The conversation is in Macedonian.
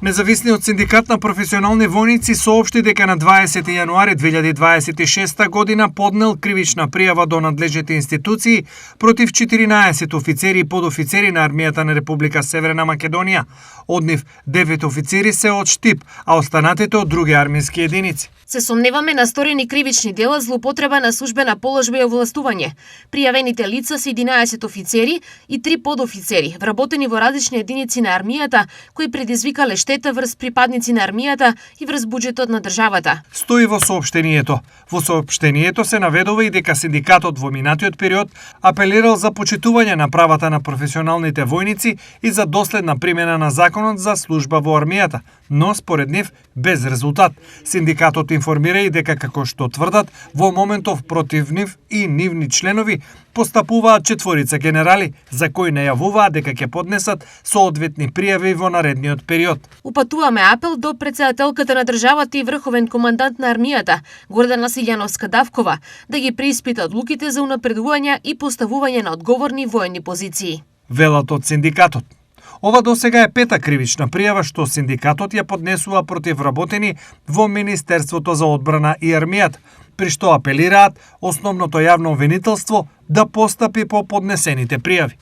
Независниот синдикат на професионални војници соопшти дека на 20 јануари 2026 година поднел кривична пријава до надлежните институции против 14 офицери и подофицери на армијата на Република Северна Македонија. Од нив 9 офицери се од Штип, а останатите од други армиски единици. Се сомневаме на сторени кривични дела, злоупотреба на службена положба и овластување. Пријавените лица се 11 офицери и 3 подофицери, вработени во различни единици на армијата, кои предизвикале штета врз припадници на армијата и врз буџетот на државата. Стои во соопштението. Во соопштението се наведува и дека синдикатот во минатиот период апелирал за почитување на правата на професионалните војници и за доследна примена на законот за служба во армијата, но според нив без резултат. Синдикатот информира и дека, како што тврдат, во моментов против нив и нивни членови постапуваат 4 генерали, за кои најавуваат дека ќе поднесат соодветни пријави во наредниот период. Упатуваме апел до претседателката на државата и врховен командант на армијата, Гордана Силјановска-Давкова, да ги преиспита одлуките за унапредување и поставување на одговорни војни позиции. Велат од синдикатот. Ова досега е пета кривична пријава што синдикатот ја поднесува против вработени во Министерството за одбрана и армијата, при што апелираат основното јавно обвинителство да постапи по поднесените пријави.